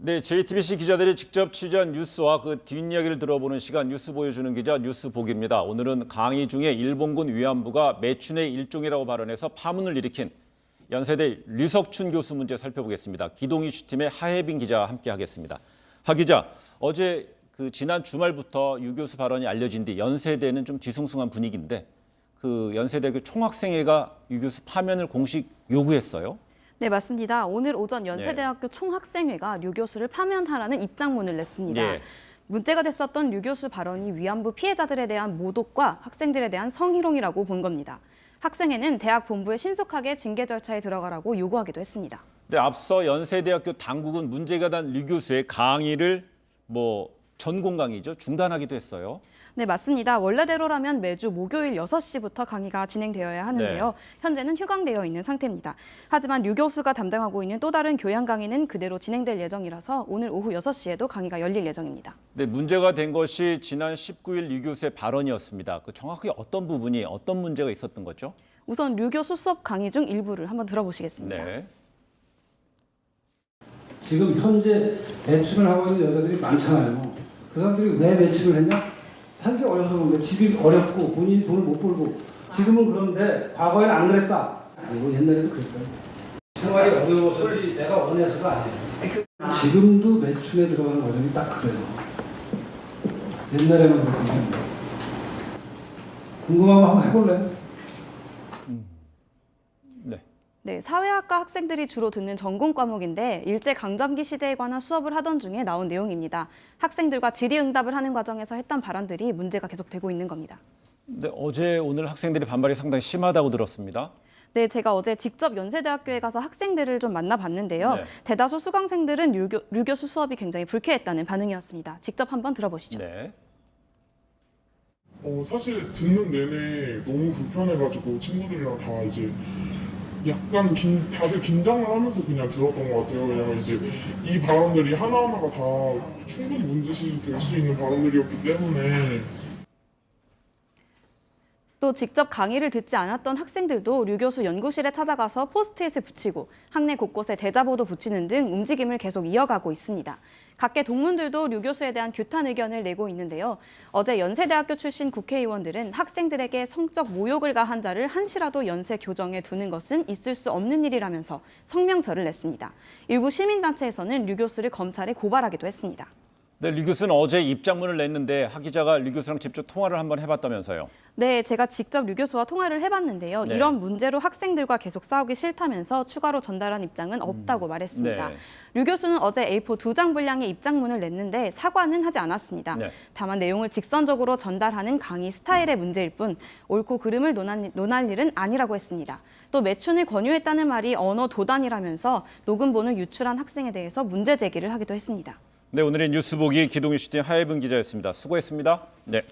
네, JTBC 기자들이 직접 취재한 뉴스와 그 뒷이야기를 들어보는 시간 뉴스 보여주는 기자 뉴스 보기입니다. 오늘은 강의 중에 일본군 위안부가 매춘의 일종이라고 발언해서 파문을 일으킨 연세대 류석춘 교수 문제 살펴보겠습니다. 기동이 슈팀의 하혜빈 기자와 함께하겠습니다. 하 기자, 어제 지난 주말부터 유 교수 발언이 알려진 뒤 연세대는 좀 뒤숭숭한 분위기인데 연세대학교 총학생회가 유 교수 파면을 공식 요구했어요. 네, 맞습니다. 오늘 오전 연세대학교 총학생회가 류 교수를 파면하라는 입장문을 냈습니다. 예. 문제가 됐었던 류 교수 발언이 위안부 피해자들에 대한 모독과 학생들에 대한 성희롱이라고 본 겁니다. 학생회는 대학 본부에 신속하게 징계 절차에 들어가라고 요구하기도 했습니다. 네, 앞서 연세대학교 당국은 문제가 된 류 교수의 강의를 전공 강의죠, 중단하기도 했어요. 네, 맞습니다. 원래대로라면 매주 목요일 6시부터 강의가 진행되어야 하는데요. 네. 현재는 휴강되어 있는 상태입니다. 하지만 류 교수가 담당하고 있는 또 다른 교양 강의는 그대로 진행될 예정이라서 오늘 오후 6시에도 강의가 열릴 예정입니다. 네, 문제가 된 것이 지난 19일 류 교수의 발언이었습니다. 정확하게 어떤 부분이 어떤 문제가 있었던 거죠? 우선 류 교수 수업 강의 중 일부를 한번 들어보시겠습니다. 네. 지금 현재 매출을 하고 있는 여자들이 많잖아요. 그 사람들이 왜 매출을 했냐? 살기 어려서 그런 거예요. 집이 어렵고 본인이 돈을 못 벌고 지금은 그런데 과거에는 안 그랬다. 아니고 옛날에도 그랬다. 생활이 어려워서지 내가 원해서가 아니에요. 지금도 매출에 들어가는 과정이 딱 그래요. 옛날에만 그랬거든요. 궁금하면 한번 해볼래요? 네, 사회학과 학생들이 주로 듣는 전공 과목인데 일제강점기 시대에 관한 수업을 하던 중에 나온 내용입니다. 학생들과 질의응답을 하는 과정에서 했던 발언들이 문제가 계속되고 있는 겁니다. 네, 어제 오늘 학생들의 반발이 상당히 심하다고 들었습니다. 네, 제가 어제 직접 연세대학교에 가서 학생들을 좀 만나봤는데요. 네. 대다수 수강생들은 류 교수 수업이 굉장히 불쾌했다는 반응이었습니다. 직접 한번 들어보시죠. 네. 사실 듣는 내내 너무 불편해가지고 친구들이랑 다 이제 약간 다들 긴장을 하면서 그냥 들었던 것 같아요. 왜냐면 이제 이 발언들이 하나하나가 다 충분히 문제시 될 수 있는 발언들이었기 때문에. 또 직접 강의를 듣지 않았던 학생들도 류 교수 연구실에 찾아가서 포스트잇을 붙이고 학내 곳곳에 대자보도 붙이는 등 움직임을 계속 이어가고 있습니다. 각계 동문들도 류 교수에 대한 규탄 의견을 내고 있는데요. 어제 연세대학교 출신 국회의원들은 학생들에게 성적 모욕을 가한 자를 한시라도 연세 교정에 두는 것은 있을 수 없는 일이라면서 성명서를 냈습니다. 일부 시민단체에서는 류 교수를 검찰에 고발하기도 했습니다. 네, 류 교수는 어제 입장문을 냈는데 하 기자가 류 교수랑 직접 통화를 한번 해봤다면서요. 네, 제가 직접 류 교수와 통화를 해봤는데요. 네. 이런 문제로 학생들과 계속 싸우기 싫다면서 추가로 전달한 입장은 없다고 말했습니다. 네. 류 교수는 어제 A4 2장 분량의 입장문을 냈는데 사과는 하지 않았습니다. 네. 다만 내용을 직선적으로 전달하는 강의 스타일의 문제일 뿐 옳고 그름을 논할 일은 아니라고 했습니다. 또 매춘을 권유했다는 말이 언어 도단이라면서 녹음본을 유출한 학생에 대해서 문제 제기를 하기도 했습니다. 네, 오늘의 뉴스 보기 기동이 슈팅 하혜빈 기자였습니다. 수고했습니다. 네.